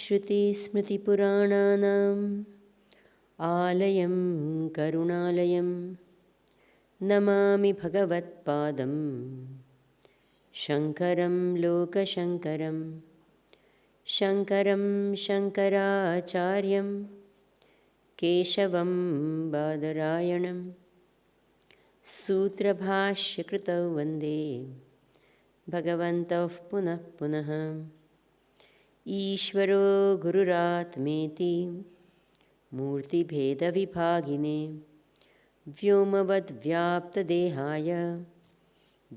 श्रुतिस्मृतिपुराणानाम् आलयं करुणालयं नमामि भगवत्पादं शङ्करं लोकशङ्करं शङ्करं शङ्कराचार्यं केशवं बादरायणं सूत्रभाष्यकृतौ वन्दे भगवन्तः पुनः पुनः। ईश्वरो गुरुरात्मेति मूर्तिभेदविभागिने व्योमवद्व्याप्तदेहाय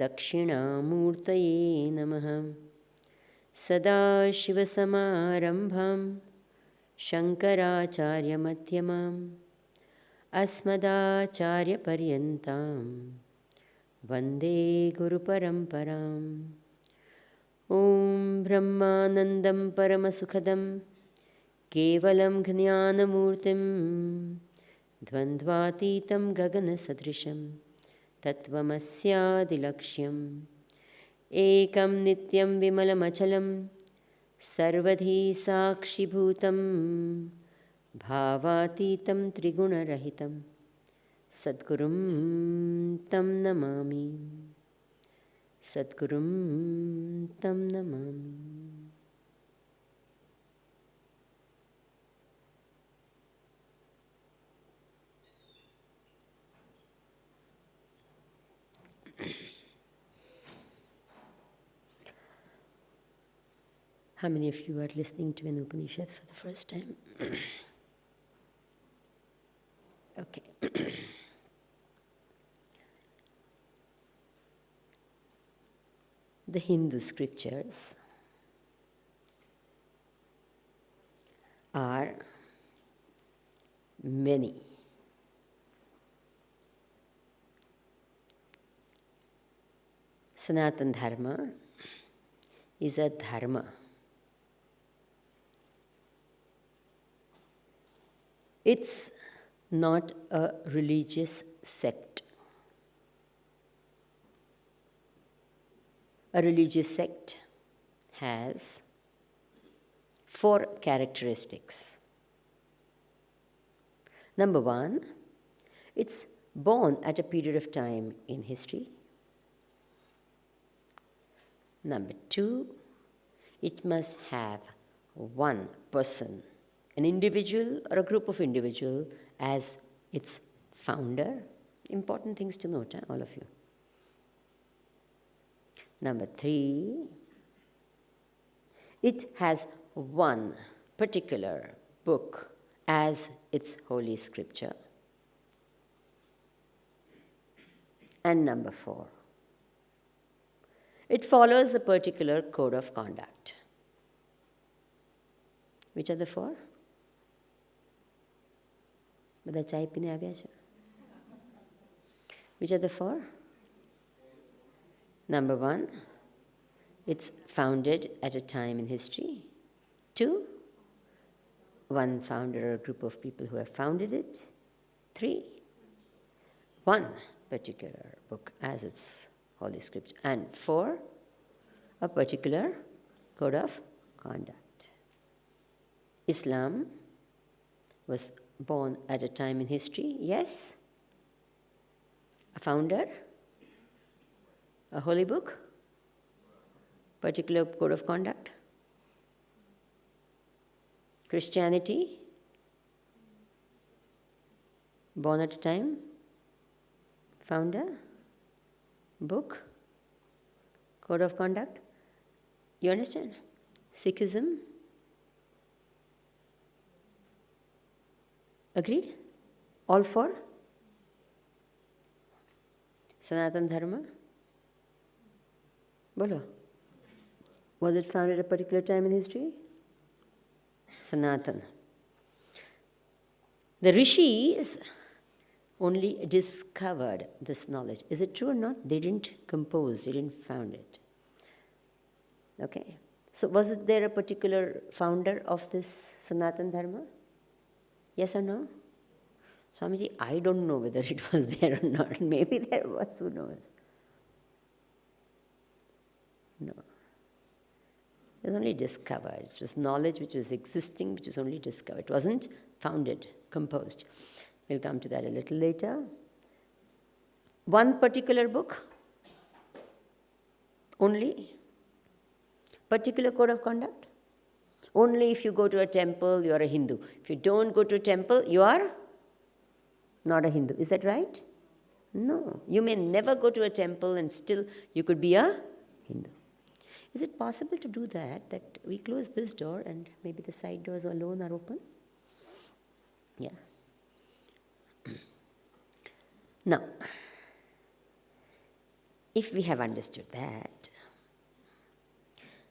दक्षिणामूर्तये नमः। सदाशिवसमारम्भां शङ्कराचार्यमध्यमाम् अस्मदाचार्यपर्यन्तां वन्दे गुरुपरम्पराम्। ॐ ब्रह्मानन्दं परमसुखदं केवलं ज्ञानमूर्तिं द्वन्द्वातीतं गगनसदृशं तत्त्वमस्यादिलक्ष्यम् एकं नित्यं विमलमचलं सर्वधी साक्षिभूतं भावातीतं त्रिगुणरहितं सद्गुरुं तं नमामि, सद्गुरुं तं Namami. How many of you are listening to an Upanishad for the first time? Okay. The Hindu scriptures are many. Sanatana Dharma is a dharma. It's not a religious sect. A religious sect has 4 characteristics. Number 1, it's born at a period of time in history. Number 2, it must have one person, an individual or a group of individuals as its founder. Important things to note, all of you. Number 3, it has one particular book as its holy scripture. And number 4, it follows a particular code of conduct. Which are the 4? Which are the 4? Number 1, it's founded at a time in history. 2, one founder or group of people who have founded it. 3, one particular book as its holy scripture. And 4, a particular code of conduct. Islam was born at a time in history, yes. A founder, a holy book, particular code of conduct. Christianity, born at a time, founder, book, code of conduct. You understand? Sikhism, agreed? All 4? Sanatana Dharma? Bolo. Was it founded at a particular time in history? Sanatana. The rishis only discovered this knowledge. Is it true or not? They didn't compose, they didn't found it. Okay. So was it there a particular founder of this Sanatana Dharma? Yes or no? Swamiji, I don't know whether it was there or not. Maybe there was, who knows? No. was only discovered. It was knowledge which was existing, which was only discovered. It wasn't founded, composed. We'll come to that a little later. One particular book, only. Particular code of conduct. Only if you go to a temple, you are a Hindu. If you don't go to a temple, you are not a Hindu. Is that right? No. You may never go to a temple and still you could be a Hindu. Is it possible to do that? That we close this door and maybe the side doors alone are open? Yeah. Now, if we have understood that,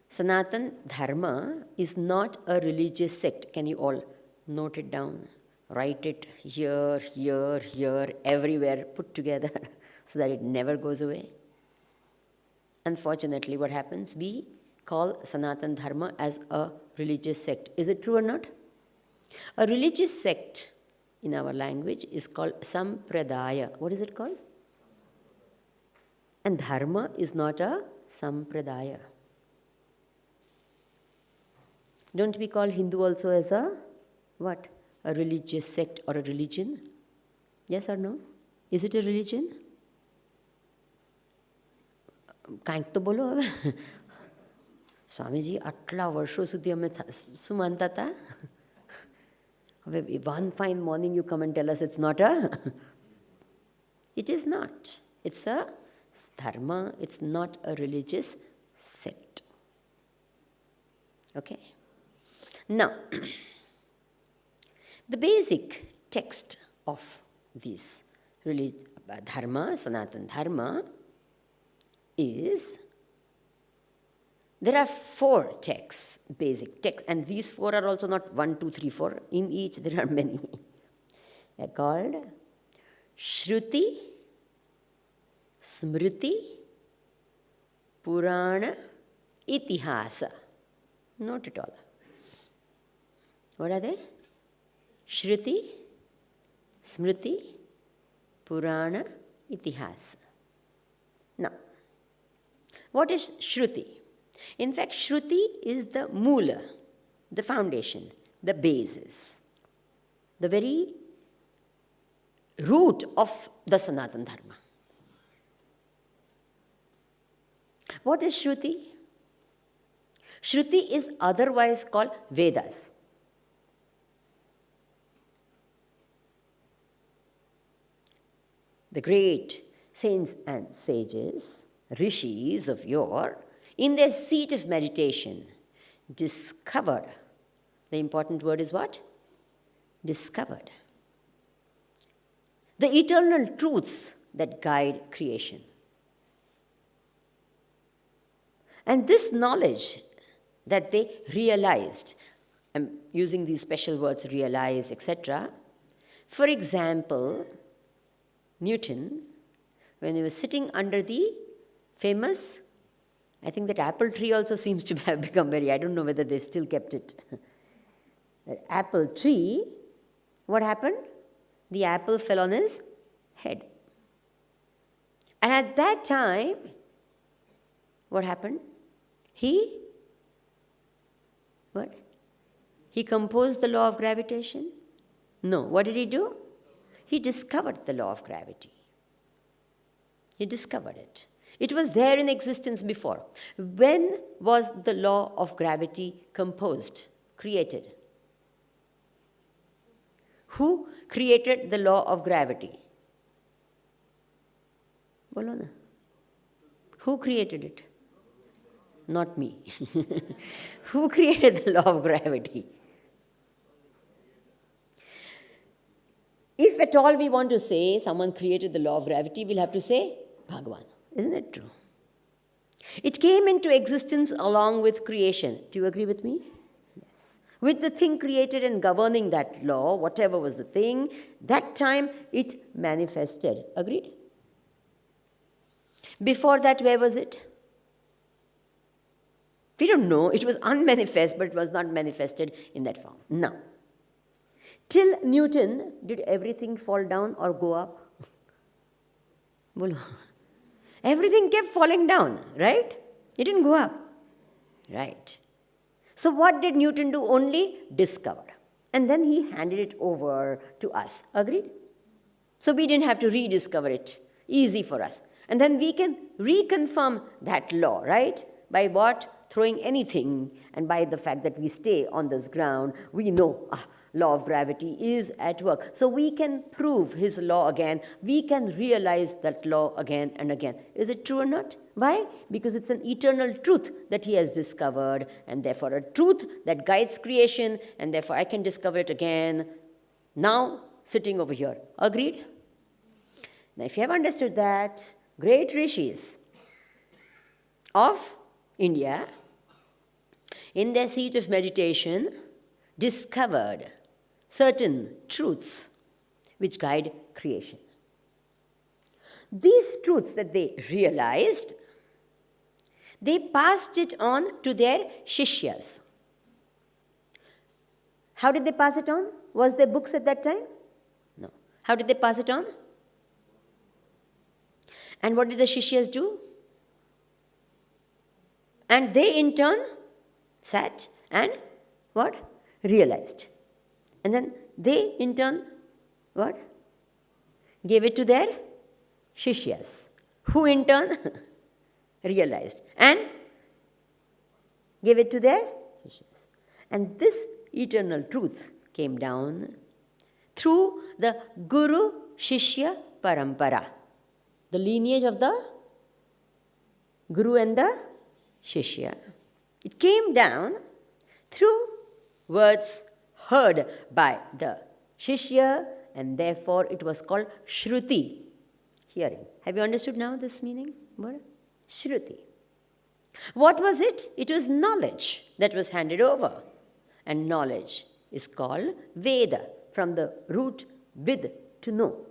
Sanatan Dharma is not a religious sect. Can you all note it down? Write it here, everywhere, put together so that it never goes away. Unfortunately, what happens? We call Sanatan Dharma as a religious sect. Is it true or not? A religious sect in our language is called Sampradaya. What is it called? And Dharma is not a Sampradaya. Don't we call Hindu also as a what? A religious sect or a religion? Yes or no? Is it a religion? કાંઈક તો બોલો હવે સ્વામીજી આટલા વર્ષો સુધી અમે શું માનતા હતા હવે one fine morning you come and tell us it's not a it is not. It's a dharma. It's not a religious sect. Okay. Now, the basic text of this dharma, Sanatan Dharma, is there are 4 texts, basic texts, and these 4 are also not 1, 2, 3, 4. In each there are many. They are called Shruti, Smriti, Purana, Itihasa. Note it all. What are they? Shruti, Smriti, Purana, Itihasa. Now, what is Shruti? In fact, Shruti is the moola, the foundation, the basis, the very root of the Sanatan Dharma. What is Shruti? Shruti is otherwise called Vedas. The great saints and sages, rishis of yore, in their seat of meditation, discovered. The important word is what? Discovered. The eternal truths that guide creation. And this knowledge that they realized, I'm using these special words, realized, etc. For example, Newton, when he was sitting under the famous, I think that apple tree also seems to have become very, I don't know whether they've still kept it. That apple tree, what happened? The apple fell on his head. And at that time, what happened? What? He composed the law of gravitation? No. What did he do? He discovered the law of gravity. He discovered it. It was there in existence before. When was the law of gravity composed, created? Who created the law of gravity? Bolo na. Who created it? Not me. Who created the law of gravity? If at all we want to say someone created the law of gravity, we'll have to say Bhagwad. Isn't it true? It came into existence along with creation. Do you agree with me? Yes. With the thing created and governing that law, whatever was the thing, that time it manifested. Agreed? Before that, where was it? We don't know. It was unmanifest, but it was not manifested in that form. Now, till Newton, did everything fall down or go up? Bolo. Everything kept falling down, right? It didn't go up. Right. So what did Newton do? Only discover. And then he handed it over to us. Agreed? So we didn't have to rediscover it. Easy for us. And then we can reconfirm that law, right? By what? Throwing anything. And by the fact that we stay on this ground, we know, law of gravity is at work. So we can prove his law again. We can realize that law again and again. Is it true or not? Why? Because it's an eternal truth that he has discovered, and therefore a truth that guides creation, and therefore I can discover it again. Now, sitting over here. Agreed? Now, if you have understood that, great rishis of India, in their seat of meditation, discovered certain truths which guide creation. These truths that they realized, they passed it on to their shishyas. How did they pass it on? Was there books at that time? No. How did they pass it on? And what did the shishyas do? And they in turn sat and what? Realized. And then they in turn what? Gave it to their shishyas, who in turn realized and gave it to their shishyas. And this eternal truth came down through the Guru Shishya Parampara, the lineage of the Guru and the Shishya. It came down through words heard by the Shishya, and therefore it was called shruti, hearing. Have you understood now this meaning? What? Shruti. What was it? It was knowledge that was handed over. And knowledge is called Veda. From the root vid, to know,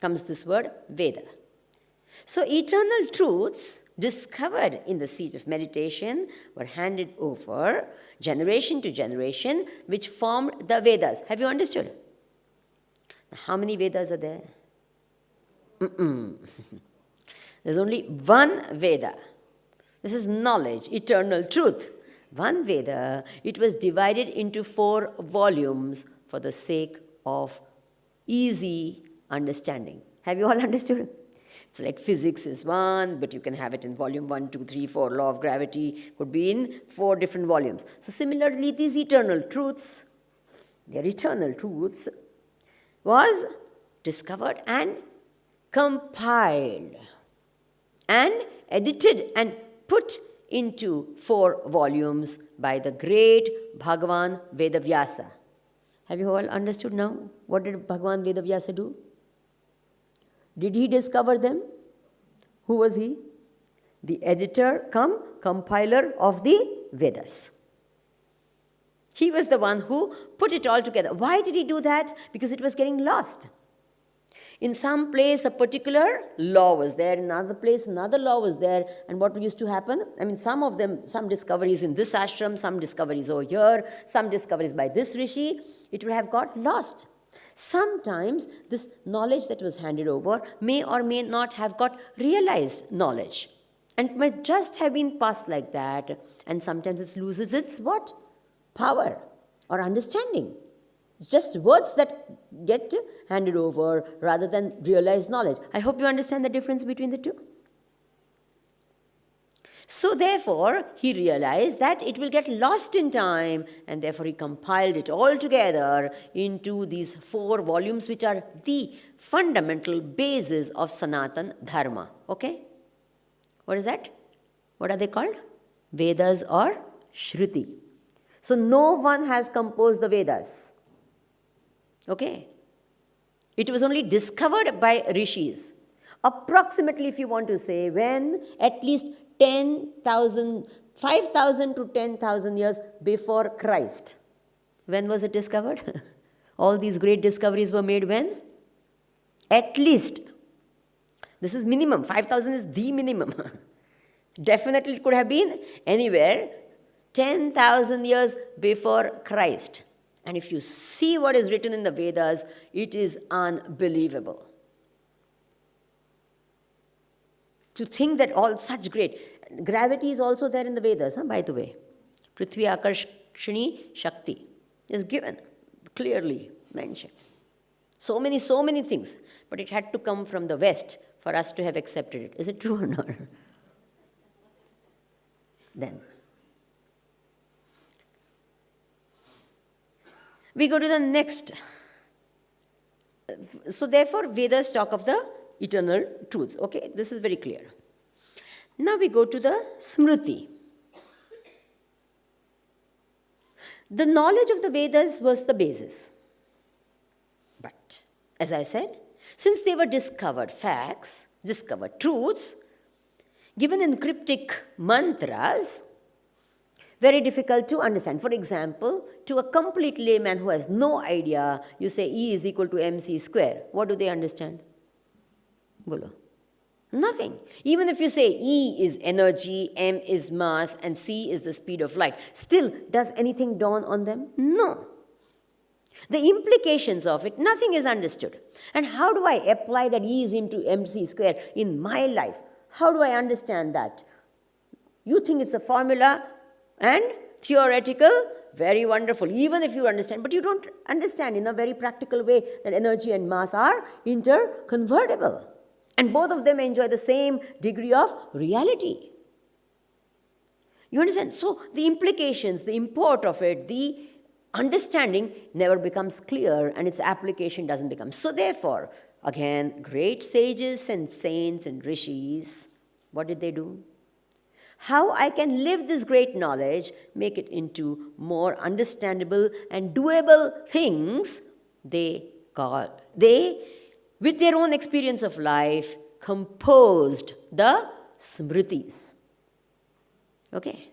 comes this word Veda. So eternal truths discovered in the seat of meditation were handed over generation to generation, which formed the Vedas. Have you understood? How many Vedas are there? There's only one Veda. This is knowledge, eternal truth. One Veda, it was divided into 4 volumes for the sake of easy understanding. Have you all understood? It's like physics is one, but you can have it in volume 1, 2, 3, 4. Law of gravity could be in 4 different volumes. So similarly, these eternal truths, their eternal truths, was discovered and compiled and edited and put into 4 volumes by the great Bhagavan Vedavyasa. Have you all understood now? What did Bhagavan Vedavyasa do? Did he discover them? Who was he? The editor cum compiler of the Vedas. He was the one who put it all together. Why did he do that? Because it was getting lost. In some place, a particular law was there. In another place, another law was there. And what used to happen? I mean, some of them, some discoveries in this ashram, some discoveries over here, some discoveries by this rishi, it would have got lost. Sometimes this knowledge that was handed over may or may not have got realized knowledge. And it might just have been passed like that. And sometimes it loses its what? Power or understanding. It's just words that get handed over rather than realized knowledge. I hope you understand the difference between the two. So therefore, he realized that it will get lost in time, and therefore he compiled it all together into these 4 volumes, which are the fundamental basis of Sanatan Dharma. Okay? What is that? What are they called? Vedas or Shruti. So no one has composed the Vedas. Okay? It was only discovered by rishis. Approximately, if you want to say, when at least 5,000 to 10,000 years before Christ. When was it discovered? All these great discoveries were made when? At least. This is minimum. 5,000 is the minimum. Definitely it could have been anywhere 10,000 years before Christ. And if you see what is written in the Vedas, it is unbelievable. To think that all such great... Gravity is also there in the Vedas, by the way. Prithvi Akarshini Shakti is given, clearly mentioned. So many things. But it had to come from the West for us to have accepted it. Is it true or not? Then we go to the next. So therefore, Vedas talk of the eternal truths. Okay, this is very clear. Now we go to the Smriti. The knowledge of the Vedas was the basis. But, as I said, since they were discovered facts, discovered truths, given in cryptic mantras, very difficult to understand. For example, to a complete layman who has no idea, you say E is equal to mc square. What do they understand? Bolo. Nothing. Even if you say E is energy, m is mass, and c is the speed of light, still, does anything dawn on them? No. The implications of it, nothing is understood. And how do I apply that E is into mc square in my life? How do I understand that? You think it's a formula and theoretical, very wonderful, even if you understand, but you don't understand in a very practical way that energy and mass are interconvertible. And both of them enjoy the same degree of reality. You understand? So the implications, the import of it, the understanding never becomes clear and its application doesn't become. So therefore, again, great sages and saints and rishis, what did they do? How I can live this great knowledge, make it into more understandable and doable things, they, with their own experience of life, composed the Smritis. Okay?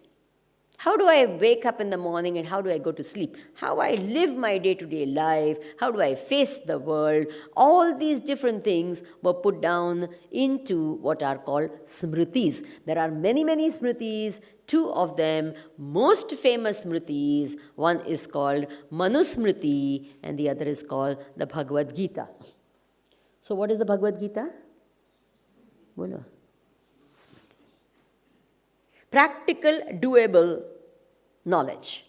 How do I wake up in the morning and how do I go to sleep? How I live my day-to-day life? How do I face the world? All these different things were put down into what are called Smritis. There are many Smritis. Two of them, most famous Smritis. One is called Manusmriti and the other is called the Bhagwad Gita. So what is the Bhagwad Gita? Bolo. Practical, doable knowledge.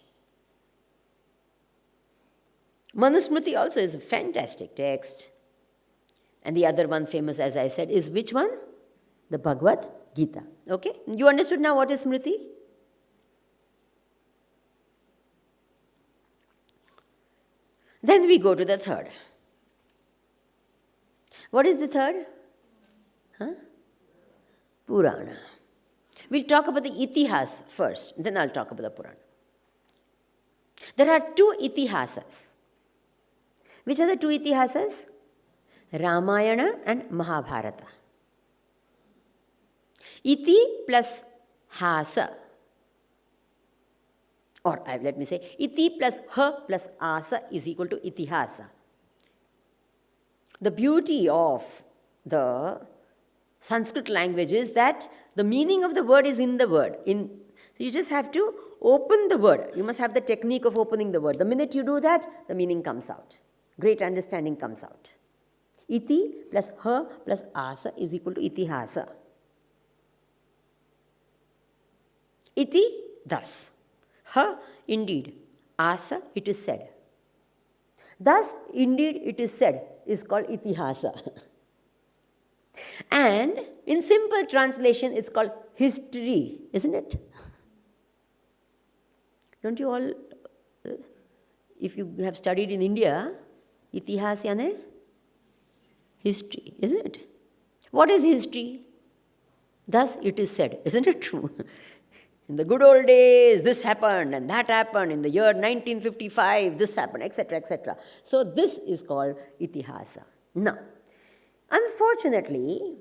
Manusmriti also is a fantastic text. And the other one famous, as I said, is which one? The Bhagwad Gita. Okay? You understood now what is Smriti? Then we go to the third. What is the third? Purana. We'll talk about the itihas first, then I'll talk about the Purana. There are two itihasas. Which are the two itihasas? Ramayana and Mahabharata. Iti plus hasa. Or let me say, iti plus ha plus asa is equal to itihasa. The beauty of the Sanskrit language is that the meaning of the word is in the word. You just have to open the word. You must have the technique of opening the word. The minute you do that, the meaning comes out. Great understanding comes out. Iti plus ha plus asa is equal to itihasa. Iti, thus. Ha, indeed. Asa, it is said. Thus, indeed, it is said, is called itihasa. And in simple translation, it's called history, isn't it? Don't you all, if you have studied in India, itihas yane history, isn't it? What is history? Thus it is said, isn't it true? In the good old days, this happened and that happened. In the year 1955, this happened, etc., etc. So this is called itihasa. Now, unfortunately,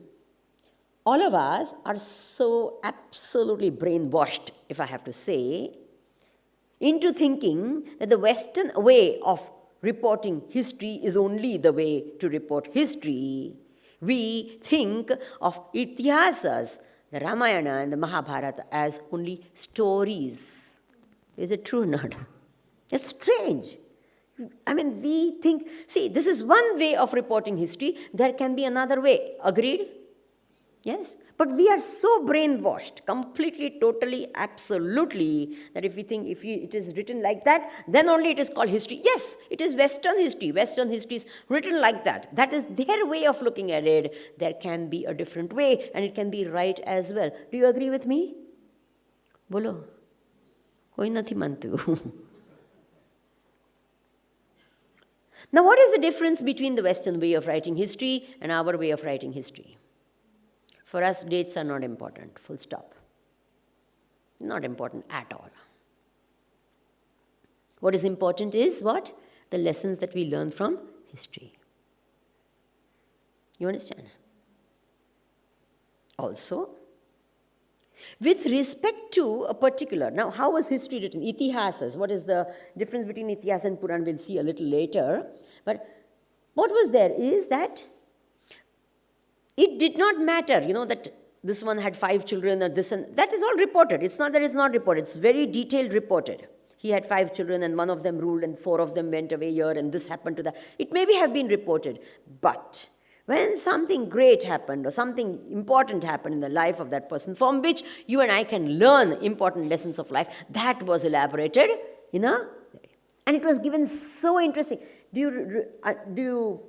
all of us are so absolutely brainwashed, if I have to say, into thinking that the Western way of reporting history is only the way to report history. We think of itihasas, the Ramayana and the Mahabharata, as only stories. Is it true or not? It's strange. I mean, we think, see, this is one way of reporting history. There can be another way. Agreed? Yes? But we are so brainwashed, completely, totally, absolutely, that if we think it is written like that, then only it is called history. Yes, it is Western history. Western history is written like that. That is their way of looking at it. There can be a different way, and it can be right as well. Do you agree with me? Bolo. Koi nathi mantu. Now, what is the difference between the Western way of writing history and our way of writing history? For us, dates are not important, full stop. Not important at all. What is important is what? The lessons that we learn from history. You understand? Also, with respect to a particular, now how was history written? Itihasas. What is the difference between Itihas and Puran? We'll see a little later. But what was there is that it did not matter, that this one had 5 children or this, and that is all reported. It's not that it's not reported. It's very detailed reported. He had 5 children and one of them ruled and 4 of them went away here and this happened to that. It maybe have been reported. But when something great happened or something important happened in the life of that person from which you and I can learn important lessons of life, that was elaborated and it was given so interesting. Do you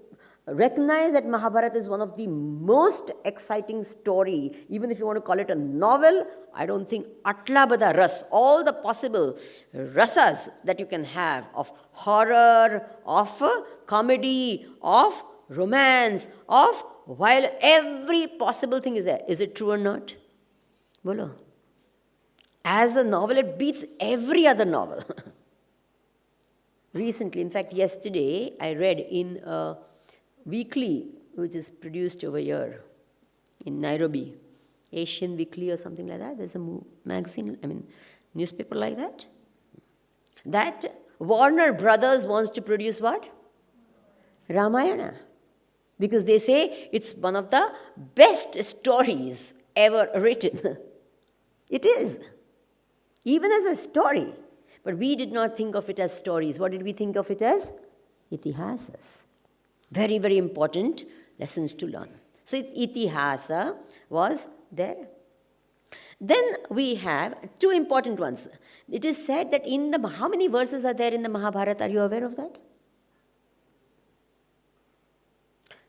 recognize that Mahabharata is one of the most exciting story, even if you want to call it a novel? I don't think atla bada ras, all the possible rasas that you can have of horror, of comedy, of romance, of while every possible thing is there. Is it true or not? Bolo. As a novel, it beats every other novel. Recently, in fact, yesterday, I read in a weekly which is produced over here in Nairobi, Asian Weekly or something like that. There's a magazine, newspaper like that. That Warner Brothers wants to produce what? Ramayana. Because they say it's one of the best stories ever written. It is. Even as a story. But we did not think of it as stories. What did we think of it as? Itihasas. Very, very important lessons to learn. So itihasa was there. Then we have 2 important ones. It is said that how many verses are there in the Mahabharata? Are you aware of that?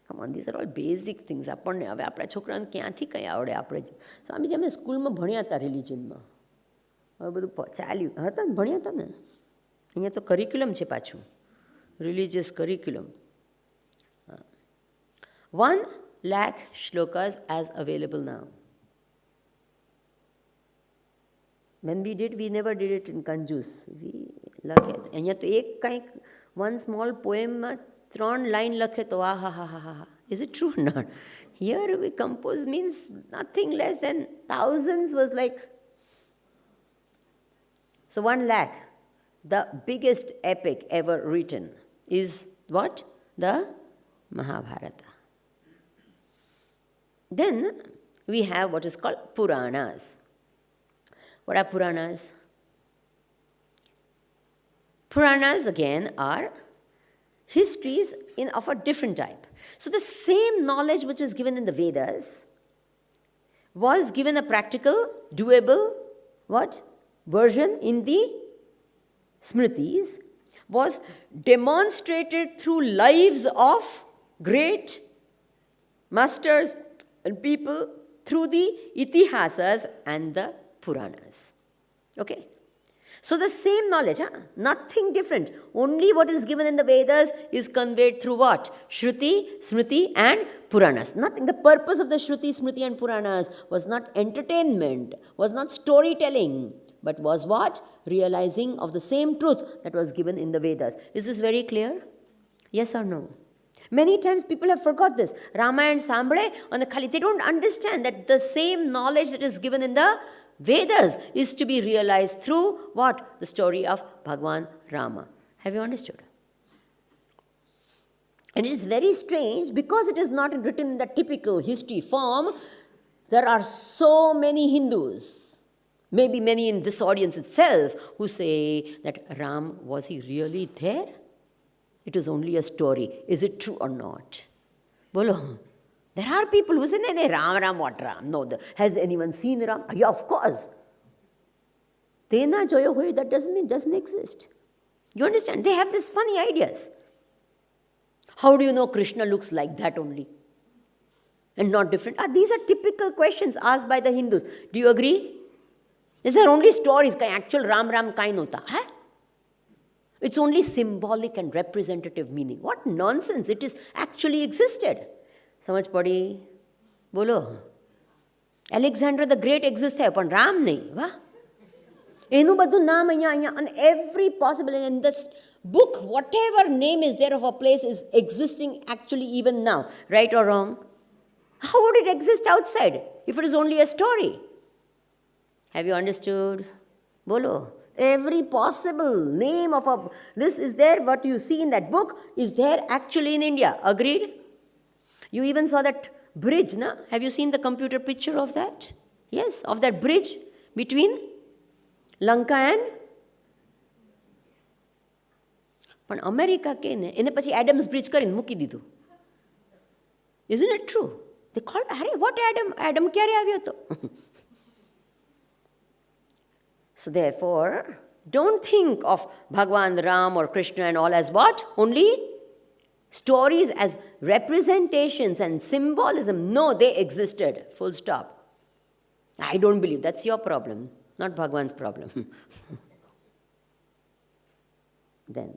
Come on, these are all basic things. આપણને હવે આપણા છોકરાને ક્યાંથી કંઈ આવડે આપણે સ્વામી અમે સ્કૂલમાં ભણ્યા હતા રિલિજનમાં હવે બધું ચાલ્યું હતા ને ભણ્યા હતા ને અહીંયા તો કરિક્યુલમ છે પાછું religious curriculum 1 lakh shlokas as available now. When we did, we never did it in Kanjus. We લખે અહીંયા તો એક કંઈક one small poem 3 line લખે તો ha. Is it true or not? Here we compose means nothing less than thousands was like. So 1 lakh, the biggest epic ever written is what? The Mahabharata. Then we have what is called Puranas. What are Puranas? Puranas again are histories of a different type. So the same knowledge which was given in the Vedas was given a practical, doable, version in the Smritis, was demonstrated through lives of great masters and people through the Itihasas and the Puranas. Okay? So the same knowledge, nothing different. Only what is given in the Vedas is conveyed through what? Shruti, Smriti and Puranas. Nothing. The purpose of the Shruti, Smriti and Puranas was not entertainment, was not storytelling, but was what? Realizing of the same truth that was given in the Vedas. Is this very clear? Yes or no? Many times people have forgot this. Ramayana Sambre on the Kali, they don't understand that the same knowledge that is given in the Vedas is to be realized through what? The story of Bhagwan Rama. Have you understood? And it is very strange because it is not written in the typical history form. There are so many Hindus, maybe many in this audience itself, who say that Ram, was he really there? It was only a story. Is it true or not? Bolo. There are people who say, no, Ram, what Ram? No, has anyone seen Ram? Yeah, of course. Tena joyo hoy, that doesn't mean it doesn't exist. You understand? They have these funny ideas. How do you know Krishna looks like that only? And not different? These are typical questions asked by the Hindus. Do you agree? These are only stories. Actual Ram kain hota hai? It's only symbolic and representative meaning. What nonsense. It is actually existed. Samajh padi? Bolo. Alexander the Great exists hai, but Ram nahi. Wah? Enu badhu naam anya and every possible, in this book, whatever name is there of a place is existing actually even now. Right or wrong? How would it exist outside if it is only a story? Have you understood? Bolo. Every possible name of this is there, what you see in that book is there actually in India. Agreed? You even saw that bridge, na? Have you seen the computer picture of that? Yes, of that bridge between Lanka and... But America came, એને પછી Adam's bridge કરીને મૂકી દીધું. Isn't it true? They called, what Adam? Adam ક્યારે આવ્યો હતો? So therefore, don't think of Bhagwan, Ram or Krishna and all as what? Only stories as representations and symbolism. No, they existed. Full stop. I don't believe. That's your problem, not Bhagwan's problem. Then,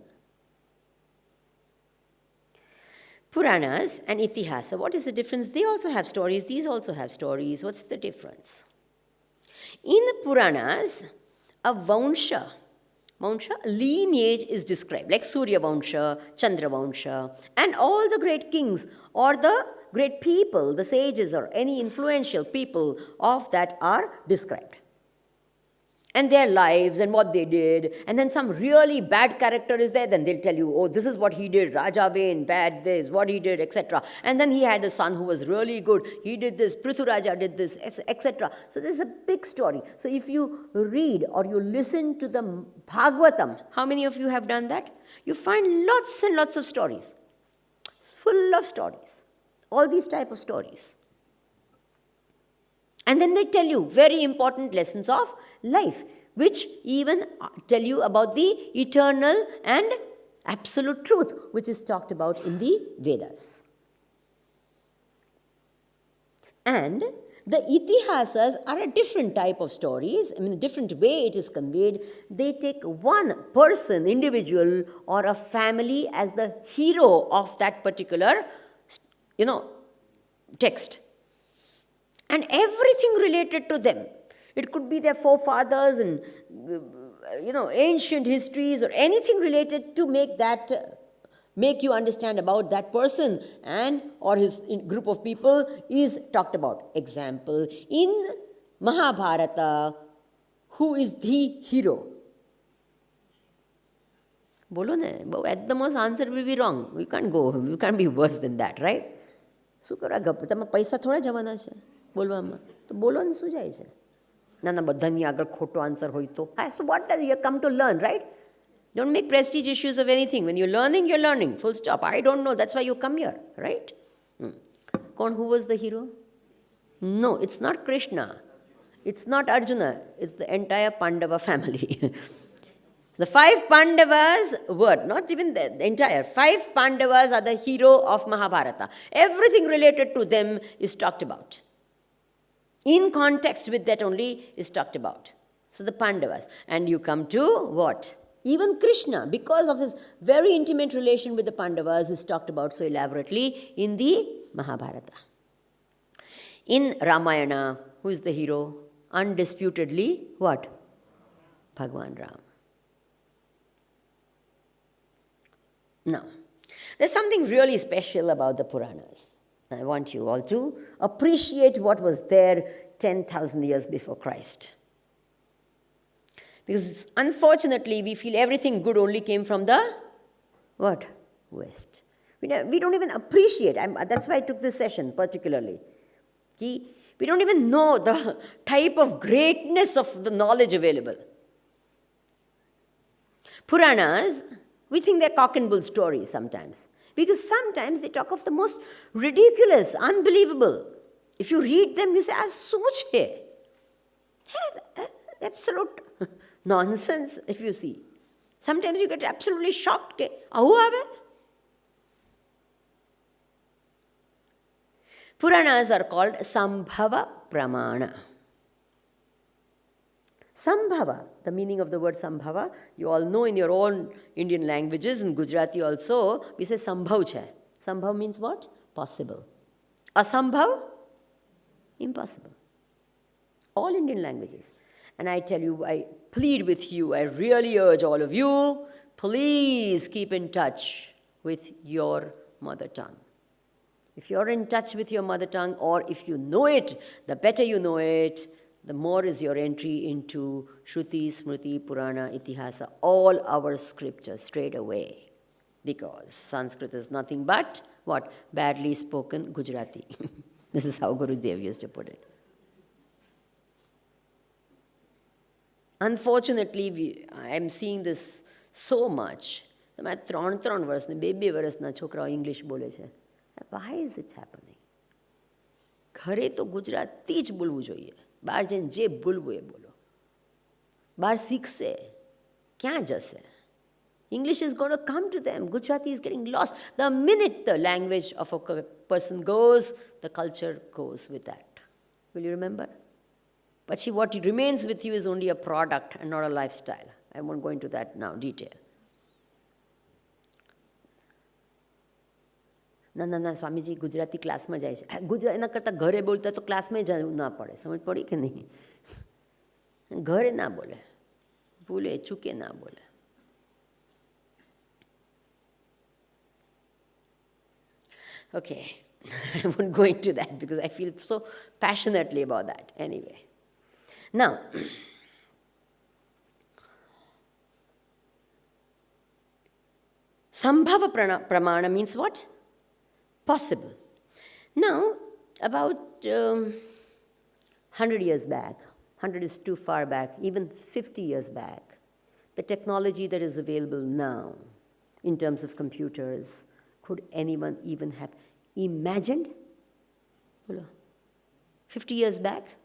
Puranas and Itihasa, what is the difference? They also have stories. These also have stories. What's the difference? In the Puranas, a Vansha, lineage is described, like Surya Vansha, Chandra Vansha, and all the great kings or the great people, the sages or any influential people of that are described. And their lives and what they did, and then some really bad character is there, then they'll tell you, oh, this is what he did, Raja Vain, bad this, what he did, etc. And then he had a son who was really good, he did this, Prithuraja did this, etc. So there's a big story. So if you read or you listen to the Bhagavatam, how many of you have done that? You find lots and lots of stories, full of stories, all these type of stories. And then they tell you very important lessons of life, which even tell you about the eternal and absolute truth, which is talked about in the Vedas. And the Itihasas are a different type of stories, I mean, a different way it is conveyed. They take one person, individual, or a family as the hero of that particular, text. And everything related to them. It could be their forefathers and, ancient histories or anything related to make you understand about that person and or his group of people is talked about. Example, in Mahabharata, who is the hero? Bolo ne, at the most answer will be wrong. We can't be worse than that, right? શું કરવા ગપ તમે પૈસા થોડા જવાના છે બોલવામાં તો બોલો ને શું જાય છે ના બધાની આગળ ખોટો આન્સર હોય તો so what does you come to learn, right? Don't make prestige issues of anything. When you're learning, full stop. I don't know, that's why you come here, right? Who was the hero? No, it's not Krishna, it's not Arjuna, it's the entire Pandava family. The 5 Pandavas were, not even the entire, 5 Pandavas are the hero of Mahabharata. Everything related to them is talked about. In context with that only is talked about. So the Pandavas. And you come to what? Even Krishna, because of his very intimate relation with the Pandavas, is talked about so elaborately in the Mahabharata. In Ramayana, who is the hero? Undisputedly, what? Bhagwan Ram. Now, there's something really special about the Puranas. I want you all to appreciate what was there 10,000 years before Christ. Because unfortunately, we feel everything good only came from the, what? West. We don't even appreciate. That's why I took this session particularly. We don't even know the type of greatness of the knowledge available. Puranas, we think they're cock and bull stories sometimes. Because sometimes they talk of the most ridiculous, unbelievable. If you read them, you say, "Ah, soch hai." Absolute nonsense, if you see. Sometimes you get absolutely shocked. Ahu ave? Puranas are called Sambhava Pramana. Sambhava, the meaning of the word Sambhava, you all know in your own Indian languages, in Gujarati also, we say Sambhav chai. Sambhav means what? Possible. Asambhav? Impossible. All Indian languages. And I tell you, I plead with you, I really urge all of you, please keep in touch with your mother tongue. If you're in touch with your mother tongue, or if you know it, the better you know it, the more is your entry into Shruti, Smriti, Purana, Itihasa, all our scriptures straight away. Because Sanskrit is nothing but, what? Badly spoken Gujarati. This is how Gurudev used to put it. Unfortunately, I am seeing this so much. Why is it happening? ઘરે તો ગુજરાતી જ બોલવું જોઈએ. બહાર જઈને જે બોલવું એ બોલો. બહાર શીખશે, ક્યાં જશે? English is going to come to them. Gujarati is getting lost. The minute the language of a person goes, the culture goes with that. Will you remember? But see, what remains with you is only a product and not a lifestyle. I won't go into that now, detail. ના સ્વામીજી ગુજરાતી ક્લાસમાં જાય છે. એના કરતાં ઘરે બોલતા તો ક્લાસમાં જવું ના પડે. સમજ પડી કે નહીં? ઘરે ના બોલે, ભૂલે ચૂકે ના બોલે. Okay, I won't go into that because I feel so passionately about that. Anyway, now, Sambhava Pramana means what? Possible. Now, about 100 years back, 100 is too far back, even 50 years back, the technology that is available now in terms of computers, could anyone even have imagined? 50 years back?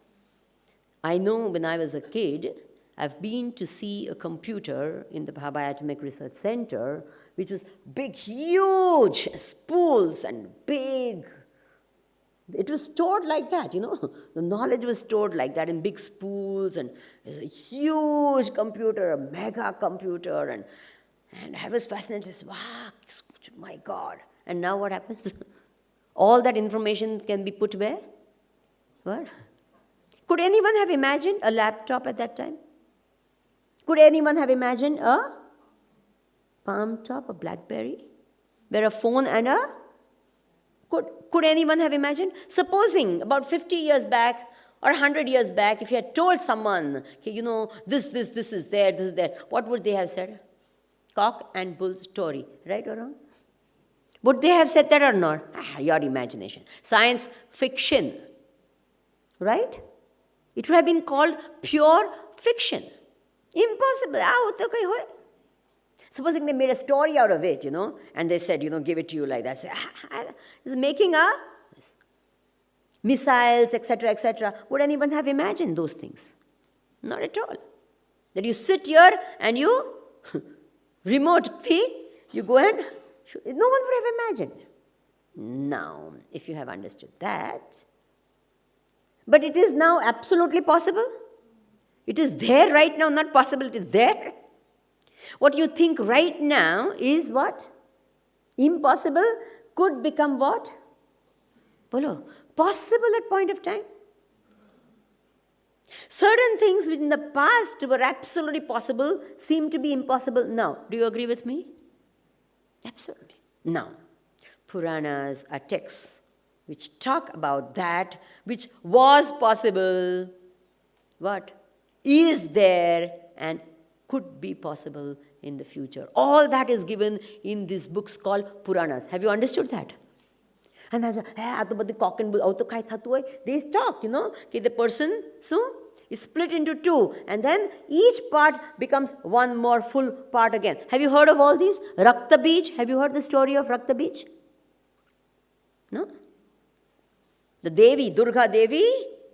I know when I was a kid, I've been to see a computer in the Bhaba Atomic Research Center, which was big, huge spools and big. It was stored like that, you know. The knowledge was stored like that in big spools, and there's a huge computer, a mega computer, and I was fascinated. Wow, my God. And now what happens? All that information can be put where? What? Could anyone have imagined a laptop at that time? Could anyone have imagined a Palm Top, a BlackBerry, where a phone and a... Could anyone have imagined? Supposing about 50 years back or 100 years back, if you had told someone, okay, you know, this is there, this is there, what would they have said? Cock and bull story, right or wrong? Would they have said that or not? Your imagination. Science fiction, right? It would have been called pure fiction. Impossible. Supposing they made a story out of it, you know, and they said, you know, give it to you like that. Say, it's making a missiles, etc., etc. Would anyone have imagined those things? Not at all. That you sit here and you remote thing, you go and shoot. No one would have imagined. Now, if you have understood that, but it is now absolutely possible. It is there right now, not possible, it is there. What you think right now is what? Impossible could become what? Bolo. Possible at point of time. Certain things which in the past were absolutely possible seem to be impossible now. Do you agree with me? Absolutely. Now, Puranas are texts which talk about that which was possible, what? Is there and could be possible in the future. All that is given in these books called Puranas. Have you understood that? And they say, hey, cock and bull, they talk, you know, the person, so is split into two, and then each part becomes one more full part again. Have you heard of all these? Rakta Bij, have you heard the story of Rakta Bij? No? The Devi, Durga Devi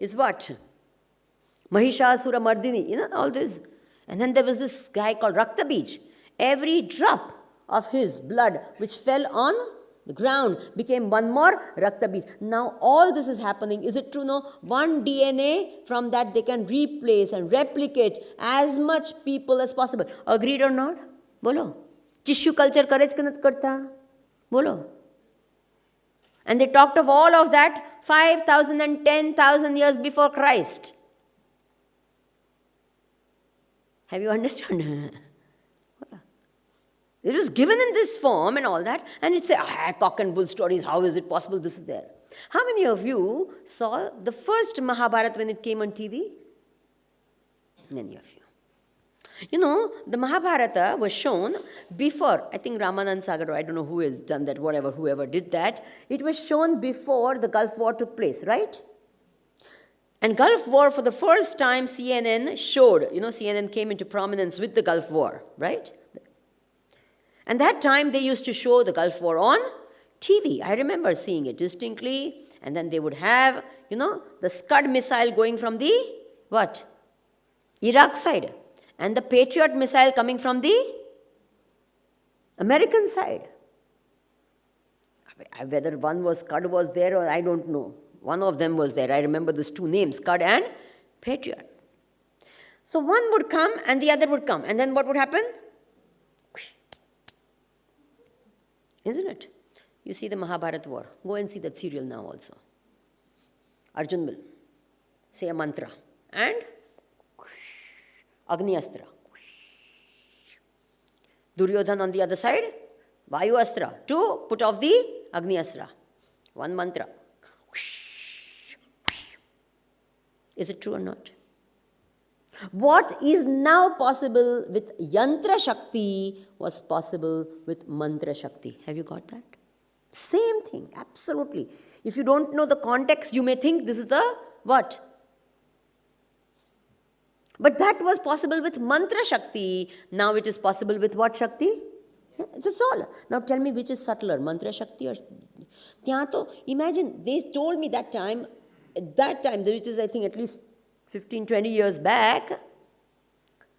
is what? Mahishasura Mardini, all this. And then there was this guy called Rakta Bij. Every drop of his blood which fell on the ground became one more Rakta Bij. Now all this is happening. Is it true? No. One DNA, from that they can replace and replicate as much people as possible. Agreed or not? Bolo. Tissue culture courage kanat karta. Bolo. And they talked of all of that 5,000 and 10,000 years before Christ. Have you understood? It was given in this form and all that, and you'd say, cock and bull stories, how is it possible this is there? How many of you saw the first Mahabharata when it came on TV? Many of you. The Mahabharata was shown before, I think Ramanand Sagar, I don't know who has done that, whoever did that. It was shown before the Gulf War took place, right? And Gulf War, for the first time, CNN showed, CNN came into prominence with the Gulf War, right? And that time they used to show the Gulf War on TV. I remember seeing it distinctly. And then they would have, the Scud missile going from the, what? Iraq side. And the Patriot missile coming from the American side. Whether one was Scud was there or I don't know. One of them was there. I remember those two names, Scud and Patriot. So one would come and the other would come. And then what would happen? Isn't it? You see the Mahabharata war. Go and see that serial now also. Arjun will say a mantra. And Agni Astra. Duryodhan on the other side, Vayu Astra. To put off the Agni Astra. One mantra. Is it true or not? What is now possible with Yantra Shakti was possible with Mantra Shakti. Have you got that? Same thing, absolutely. If you don't know the context, you may think this is the what? But that was possible with Mantra Shakti. Now it is possible with what Shakti? That's all. Now tell me which is subtler, Mantra Shakti or... Imagine, they told me that time, which is I think at least 15, 20 years back,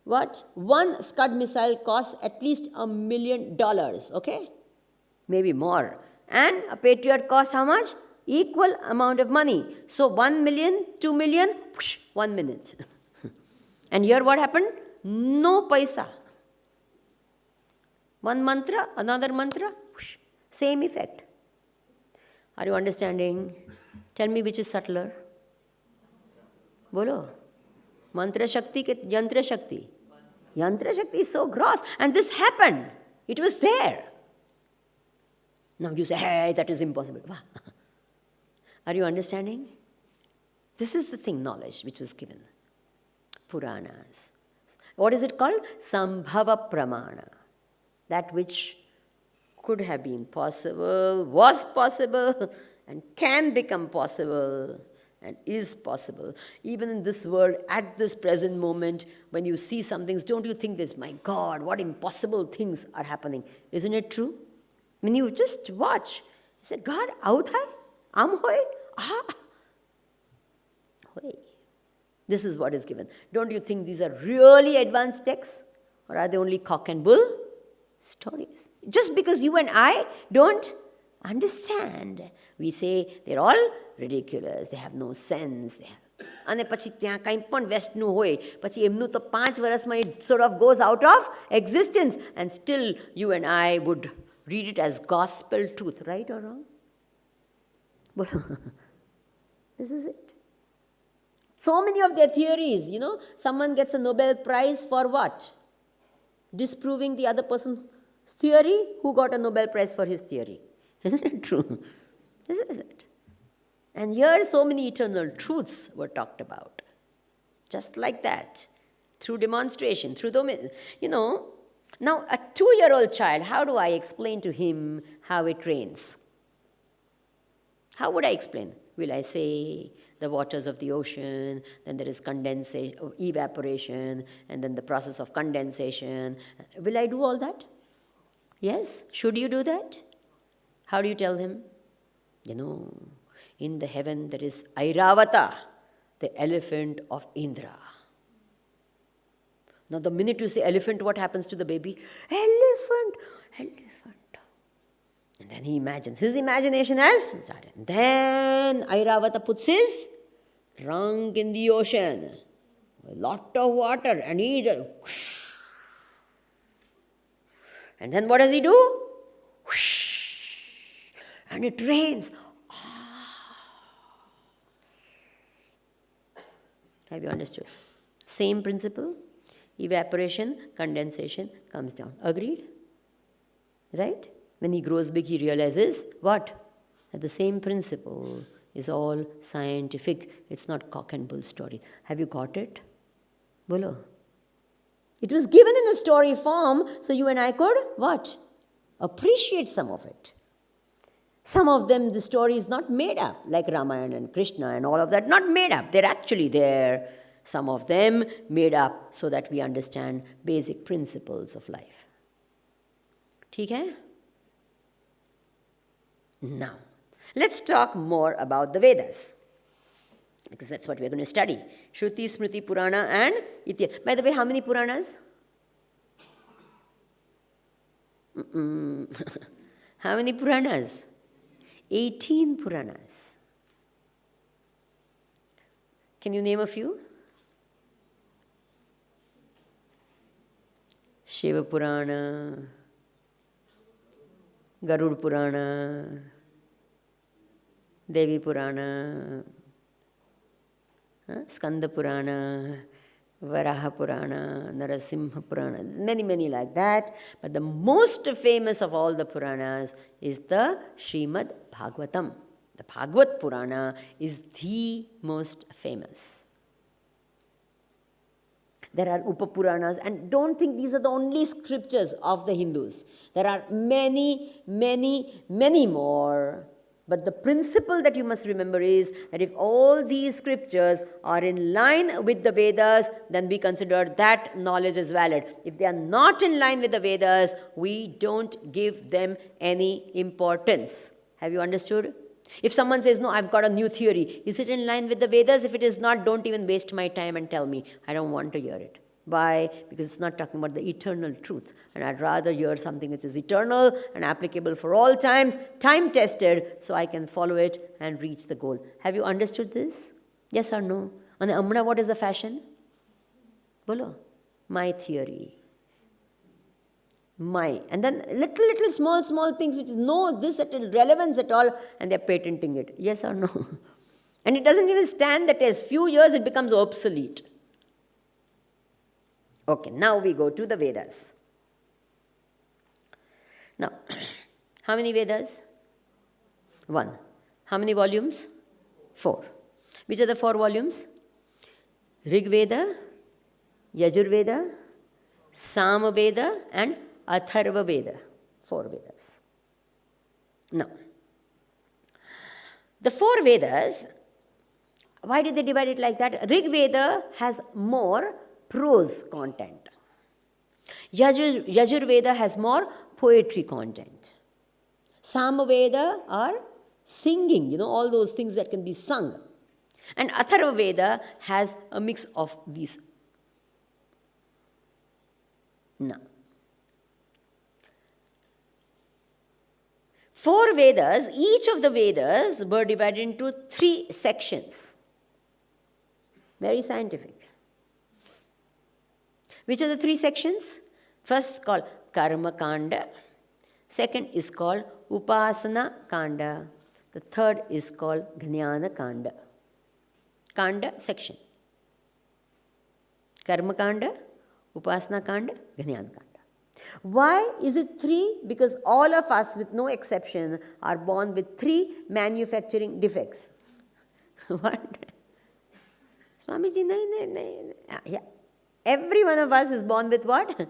what? One Scud missile costs at least $1 million, okay? Maybe more. And a Patriot costs how much? Equal amount of money. So 1 million, 2 million, 1 minute. And here what happened? No paisa. One mantra, another mantra, same effect. Are you understanding? Tell me which is subtler. Bolo. Mantra Shakti ke Yantra Shakti. Yantra Shakti is so gross. And this happened. It was there. Now you say, hey, that is impossible. Are you understanding? This is the thing, knowledge, which was given. Puranas. What is it called? Sambhava Pramana. That which could have been possible, was possible, and can become possible, and is possible. Even in this world, at this present moment, when you see some things, don't you think this, my God, what impossible things are happening? Isn't it true? When you just watch, you say, God, out hai? Am hoy? Ah. Hoy. This is what is given. Don't you think these are really advanced texts? Or are they only cock and bull stories? Just because you and I don't understand. We say they're all ridiculous, they have no sense. અને પછી ત્યાં કંઈ પણ વેસ્ટનું હોય પછી એમનું તો 5 વર્ષમાં it sort of goes out of existence, and still you and I would read it as gospel truth, right or wrong? This is it. So many of their theories, someone gets a Nobel Prize for what? Disproving the other person's theory. Who got a Nobel Prize for his theory? Isn't it true? This is it. And here so many eternal truths were talked about. Just like that. Through demonstration, through the... Now a 2-year-old child, how do I explain to him how it rains? How would I explain? Will I say the waters of the ocean, then there is condensation, evaporation, and then the process of condensation. Will I do all that? Yes? Should you do that? How do you tell him? In the heaven there is Airavata, the elephant of Indra. Now the minute you say elephant, what happens to the baby? Elephant, elephant. And then he imagines. His imagination has started. Then Airavata puts his trunk in the ocean. A lot of water. And he just... And then what does he do? And it rains. Have you understood? Same principle. Evaporation, condensation comes down. Agreed? Right? When he grows big, he realizes what? That the same principle is all scientific. It's not cock and bull story. Have you got it? Bolo. It was given in a story form, so you and I could, what? Appreciate some of it. Some of them, the story is not made up, like Ramayana and Krishna and all of that, not made up. They're actually there. Some of them made up so that we understand basic principles of life. ठीक है? Now, let's talk more about the Vedas, because that's what we're going to study. Shruti, Smriti, Purana and Itihasa. By the way, how many Puranas? How many Puranas? 18 Puranas. Can you name a few? Shiva Purana, Garud Purana, Devi Purana, Skanda Purana, Varaha Purana, Narasimha Purana. Many, many like that. But the most famous of all the Puranas is the Srimad Bhagavatam. The Bhagavad Purana is the most famous. There are Upapuranas, and don't think these are the only scriptures of the Hindus. There are many, many, many more. But the principle that you must remember is that if all these scriptures are in line with the Vedas, then we consider that knowledge as valid. If they are not in line with the Vedas, we don't give them any importance. Have you understood? If someone says, no, I've got a new theory, is it in line with the Vedas? If it is not, don't even waste my time and tell me. I don't want to hear it. Why? Because it's not talking about the eternal truth. And I'd rather hear something which is eternal and applicable for all times, time-tested, so I can follow it and reach the goal. Have you understood this? Yes or no? On the Amna, what is the fashion? Bolo. My theory. My. And then little small things which is no this at relevance at all, and they're patenting it. Yes or no? And it doesn't even stand the test. Few years it becomes obsolete. Okay, now we go to the Vedas. Now, how many Vedas? 1. How many volumes? 4. Which are the 4 volumes? Rig Veda, Yajur Veda, Sama Veda and Atharva Veda. 4 Vedas. Now, the 4 Vedas, why did they divide it like that? Rig Veda has more prose content. Yajur Veda has more poetry content. Sama Veda are singing, all those things that can be sung. And Atharva Veda has a mix of these. Now, 4 Vedas, each of the Vedas were divided into 3 sections. Very scientific. Which are the 3 sections? First called Karma Kanda. Second is called Upasana Kanda. The third is called Jnana Kanda. Kanda section. Karma Kanda, Upasana Kanda, Jnana Kanda. Why is it 3? Because all of us, with no exception, are born with 3 manufacturing defects. What? Swamiji, no. Yeah. Every one of us is born with what?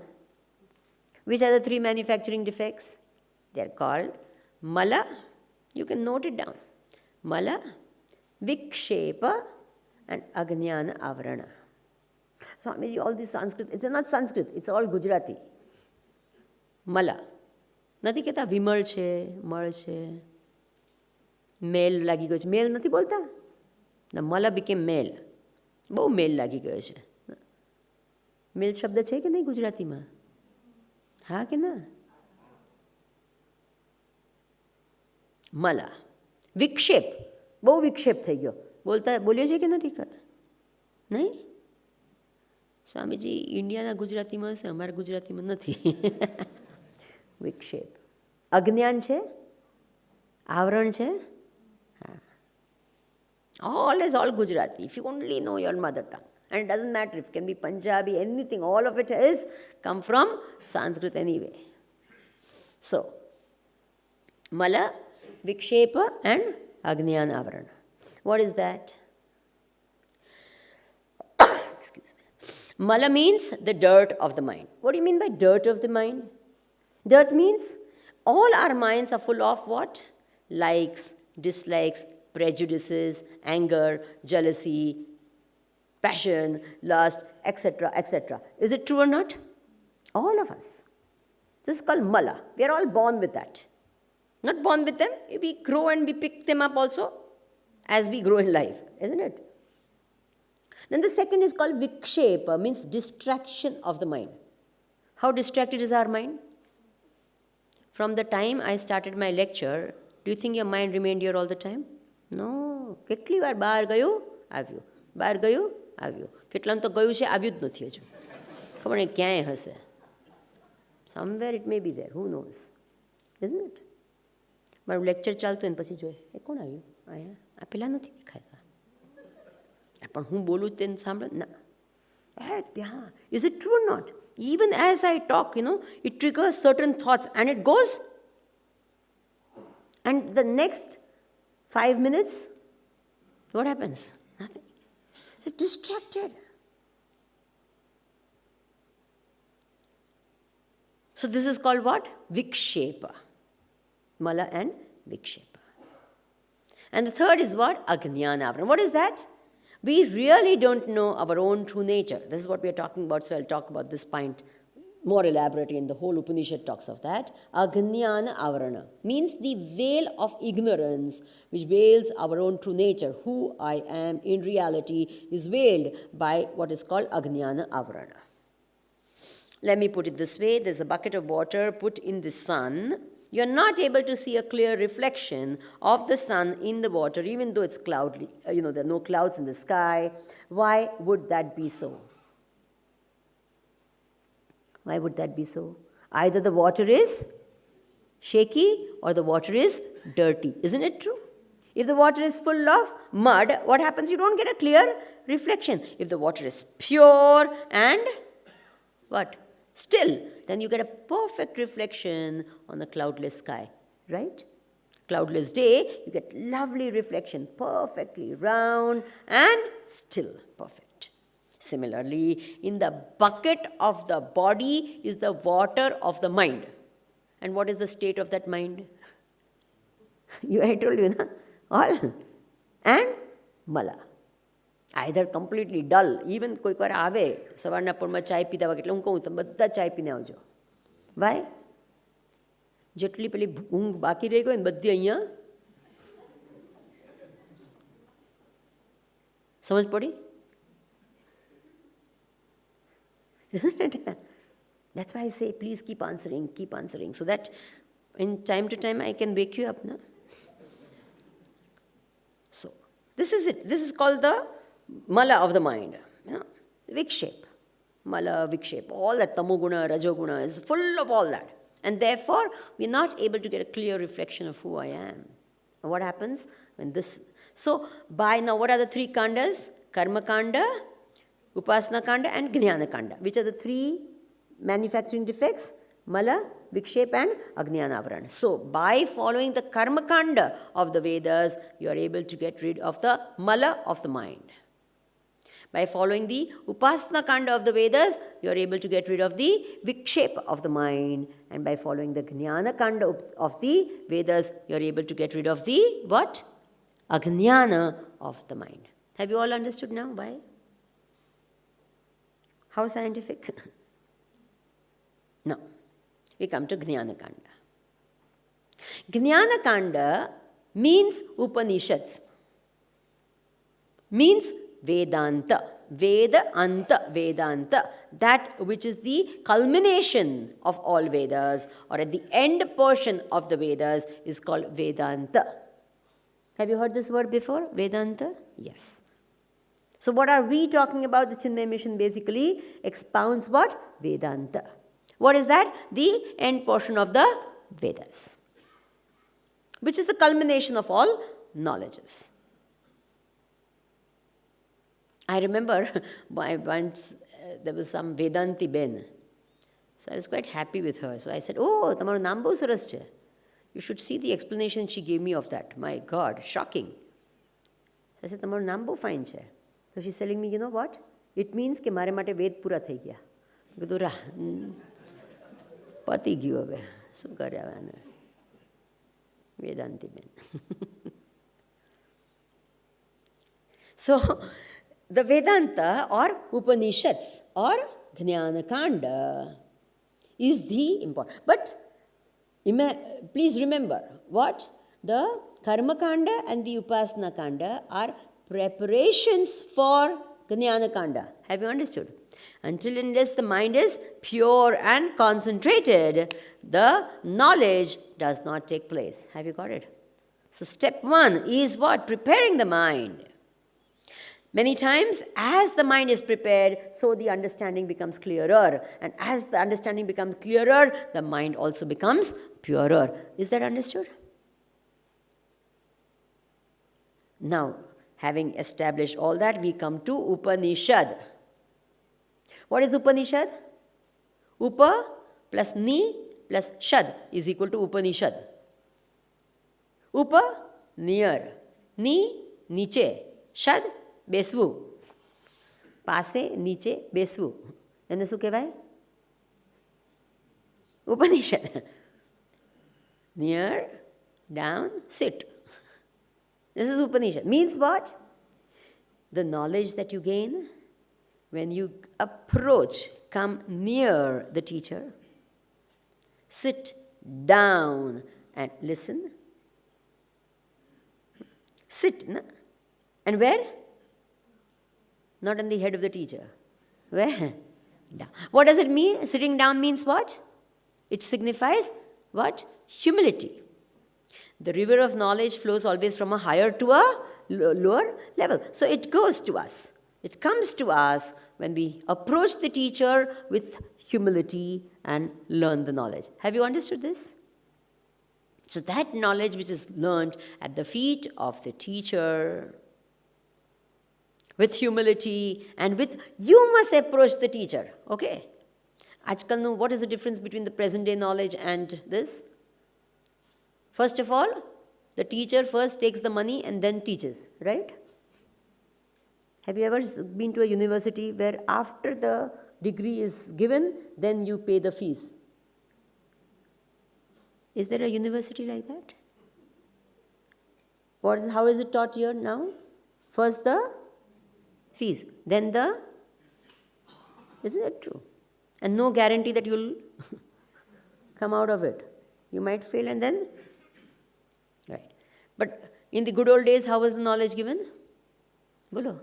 Which are the 3 manufacturing defects? They are called Mala. You can note it down. Mala, vikshepa, and ajnana avarana. Swamiji, all this Sanskrit, it's not Sanskrit, it's all Gujarati. Mala. નથી કહેતા વિમળ છે, મળ છે, મેલ લાગી ગયો છે. મેલ નથી બોલતા? મલા became મેલ. બહુ મેલ લાગી ગયો છે. મેલ શબ્દ છે કે નહીં ગુજરાતીમાં? હા કે ના? મલા. વિક્ષેપ. બહુ વિક્ષેપ થઈ ગયો. બોલ્યો છે કે નથી? નહીં? સ્વામીજી, ઇન્ડિયાના ગુજરાતીમાં હશે, અમારા ગુજરાતીમાં નથી. વિક્ષેપ. અજ્ઞાન છે, આવરણ છે. હા. All is all Gujarati. If you only know your mother tongue. And it doesn't matter, it can be Punjabi, anything. All of it is come from Sanskrit anyway. So, Mala, Vikshepa and Ajnana Avarana. What is that? Excuse me. Mala means the dirt of the mind. What do you mean by dirt of the mind? Dirt means all our minds are full of what? Likes, dislikes, prejudices, anger, jealousy, passion, lust, etc., etc. Is it true or not? All of us. This is called mala. We are all born with that. Not born with them, we grow and we pick them up also as we grow in life, isn't it? Then the second is called vikshepa, means distraction of the mind. How distracted is our mind? From the time I started my lecture, do you think your mind remained here all the time? No. કેટલી વાર બહાર ગયું, આવ્યું. બહાર ગયું, આવ્યું. કેટલાનું તો ગયું છે, આવ્યું જ નથી હજુ. ખબર નહીં ક્યાંય હશે. Somewhere it may be there, who knows? Isn't it? મારું લેક્ચર ચાલતું ને પછી જોઈએ, એ કોણ આવ્યું? અહીંયા આ પેલા નથી દેખાતા. પણ હું બોલું તેને સાંભળે ના. ત્યાં. Is it true or not? Even as I talk, it triggers certain thoughts and it goes. And the next 5 minutes, what happens? Nothing. It's distracted. So this is called what? Vikshepa. Mala and Vikshepa. And the third is what? Ajnana Avarana. What is that? We really don't know our own true nature. This is what we are talking about, so I'll talk about this point more elaborately, and the whole Upanishad talks of that. Ajnana Avarana means the veil of ignorance which veils our own true nature. Who I am in reality is veiled by what is called Ajnana Avarana. Let me put it this way. There's a bucket of water put in the sun. You're not able to see a clear reflection of the sun in the water, even though it's cloudy. There are no clouds in the sky. Why would that be so? Why would that be so? Either the water is shaky or the water is dirty. Isn't it true? If the water is full of mud, what happens? You don't get a clear reflection. If the water is pure and what? Still, then you get a perfect reflection on the cloudless sky, right? Cloudless day, you get lovely reflection, perfectly round and still perfect. Similarly, in the bucket of the body is the water of the mind. And what is the state of that mind? I told you, na? All. And mala. Either completely dull, even કોઈક વાર આવે સવારના પોરમાં ચાય પીધા વખતે એટલે હું કહું તમે બધા ચાય પીને આવજો. Why? જેટલી પેલી ઊંઘ બાકી રહી ગઈ ને બધી અહીંયા સમજ પડી? That's why I say please keep answering so that in time to time I can wake you up. Na? So this is it. This is called the mala of the mind. Vikshepa. Mala, Vikshepa. All that tamoguna, rajoguna is full of all that. And therefore, we're not able to get a clear reflection of who I am. And what happens when this... So, now what are the three kandas? Karma kanda, Upasana kanda and Jnana kanda. Which are the three manufacturing defects? Mala, Vikshepa and Ajnana Avarana. So, by following the Karma kanda of the Vedas, you are able to get rid of the Mala of the mind. By following the Upasana kanda of the Vedas, you are able to get rid of the Vikshepa of the mind. And by following the Jnana kanda of the Vedas, you are able to get rid of the what? Ajnana of the mind. Have you all understood now why? How scientific? No. We come to Jnana Kanda. Jnana Kanda means Upanishads, means Vedanta. Vedanta, that which is the culmination of all Vedas, or at the end portion of the Vedas, is called Vedanta. Have you heard this word before? Vedanta? Yes. So what are we talking about? The Chinmaya mission basically expounds what? Vedanta. What is that? The end portion of the Vedas, which is the culmination of all knowledges. I remember once there was some Vedanti Ben. So I was quite happy with her. So I said, "Oh, tamaru nambo saras che." You should see the explanation she gave me of that. My God, shocking. I said, "Tamaru nambo fine che." So she's telling me, you know what? It means ke mare mate Ved pura thai gaya. Gudura pati gyo be. Su karya vane. Vedanti Ben. So the Vedanta or Upanishads or Jnana Kanda is the important. But please remember what? The Karma Kanda and the Upasana Kanda are preparations for Jnana Kanda. Have you understood? Until and unless the mind is pure and concentrated, the knowledge does not take place. Have you got it? So step one is what? Preparing the mind. Many times, as the mind is prepared, so the understanding becomes clearer. And as the understanding becomes clearer, the mind also becomes purer. Is that understood? Now, having established all that, we come to Upanishad. What is Upanishad? Upa plus ni plus shad is equal to Upanishad. Upa, near. Ni, niche. Shad, બેસવું પાસે નીચે બેસવું એને શું કહેવાય? Upanishad. Near, down, sit. This is Upanishad. Means what? The knowledge that you gain when you approach, come near the teacher, sit down and listen. Sit, na? And where? Not on the head of the teacher. Where? Down. What does it mean? Sitting down means what? It signifies what? Humility. The river of knowledge flows always from a higher to a lower level. So it goes to us. It comes to us when we approach the teacher with humility and learn the knowledge. Have you understood this? So that knowledge which is learned at the feet of the teacher, with humility and with, you must approach the teacher. Okay? Ajkal, what is the difference between the present day knowledge and this? First of all, the teacher first takes the money and then teaches, right? Have you ever been to a university where after the degree is given, then you pay the fees? Is there a university like that? How is it taught here now? First the fees, then the, isn't it true? And no guarantee that you'll come out of it. You might fail and then, right. But in the good old days, how was the knowledge given? Bolo.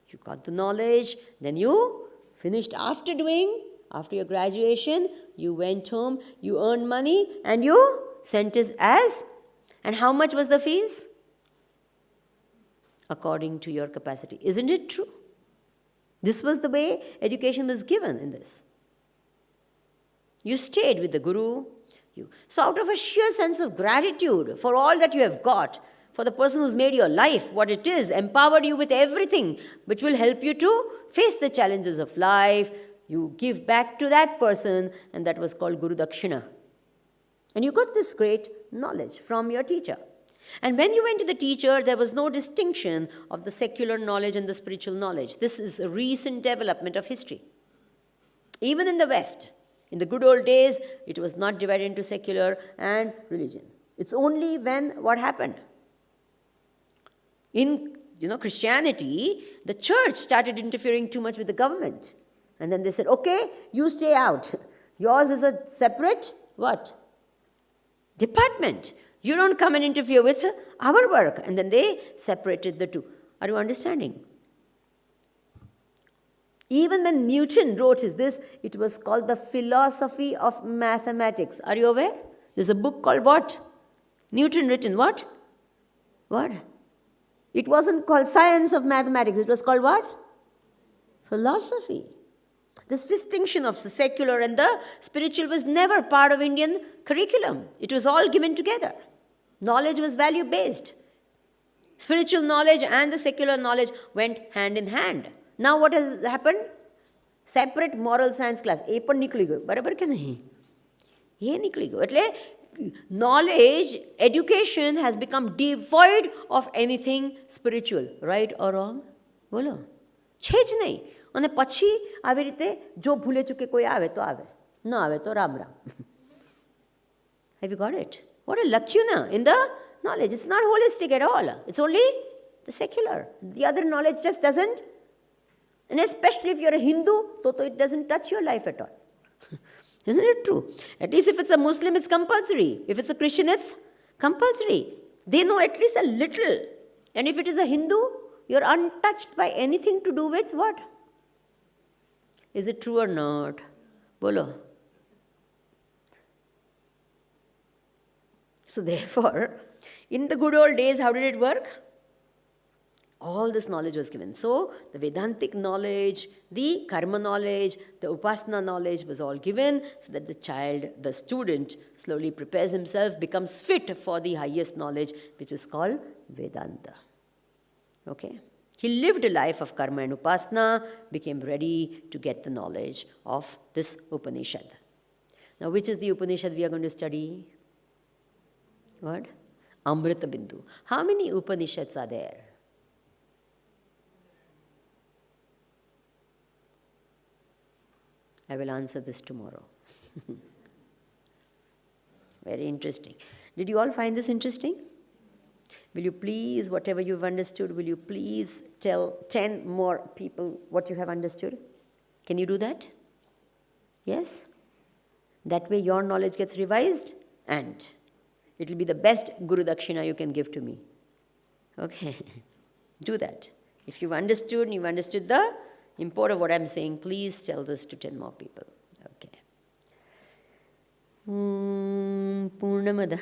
You got the knowledge, then you finished after your graduation, you went home, you earned money, and you sent it as, and how much was the fees? According to your capacity. Isn't it true? This was the way education was given in this. You stayed with the Guru. So out of a sheer sense of gratitude for all that you have got, for the person who's made your life what it is, empowered you with everything which will help you to face the challenges of life, you give back to that person, and that was called Guru Dakshina. And you got this great knowledge from your teacher. And when you went to the teacher, there was no distinction of the secular knowledge and the spiritual knowledge. This is a recent development of history. Even in the West, in the good old days, it was not divided into secular and religion. It's only when what happened? In Christianity, the church started interfering too much with the government. And then they said, okay, you stay out. Yours is a separate, what? Department. You don't come and interfere with our work. And then they separated the two. Are you understanding? Even when Newton wrote it was called the Philosophy of Mathematics. Are you aware? There's a book called what? Newton written what? What? It wasn't called Science of Mathematics. It was called what? Philosophy. This distinction of the secular and the spiritual was never part of Indian curriculum. It was all given together. Knowledge was value-based. Spiritual knowledge and the secular knowledge went hand in hand. Now what has happened? Separate moral science class. A पर निकली गयो बराबर क्या नहीं? ये निकली गयो. એટલે knowledge, education has become devoid of anything spiritual. Right or wrong? બોલો. છે જ નહીં. અને પછી આવી રીતે જો ભૂલે ચૂકે કોઈ આવે તો આવે. ન આવે તો Ram Ram. Have you got it? What a lacuna in the knowledge. It's not holistic at all. It's only the secular. The other knowledge just doesn't. And especially if you're a Hindu, so it doesn't touch your life at all. Isn't it true? At least if it's a Muslim, it's compulsory. If it's a Christian, it's compulsory. They know at least a little. And if it is a Hindu, you're untouched by anything to do with what? Is it true or not? Bolo. So therefore, in the good old days, how did it work? All this knowledge was given. So the Vedantic knowledge, the karma knowledge, the upasana knowledge was all given so that the child, the student, slowly prepares himself, becomes fit for the highest knowledge, which is called Vedanta. Okay? He lived a life of karma and upasana, became ready to get the knowledge of this Upanishad. Now, which is the Upanishad we are going to study? What? Amrita Bindu. How many Upanishads are there? I will answer this tomorrow. Very interesting. Did you all find this interesting? Will you please, whatever you've understood, will you please tell 10 more people what you have understood? Can you do that? Yes? That way your knowledge gets revised and it will be the best Guru Dakshina you can give to me. Okay? Do that. If you've understood and you've understood the import of what I'm saying, please tell this to 10 more people. Okay. Purnamada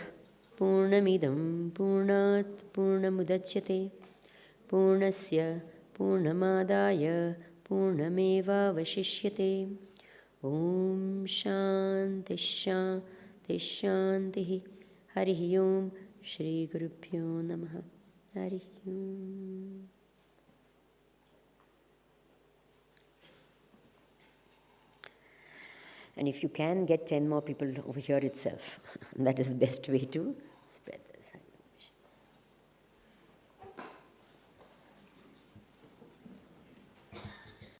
Purnamidam Purnat Purnamudachyate Purnasya Purnamadaya Purnameva Vashishyate Om Shanti Shanti Shanti Harihi Om Shri Gurubhyo Namaha Harihi Om. And if you can get 10 more people over here itself, that is the best way to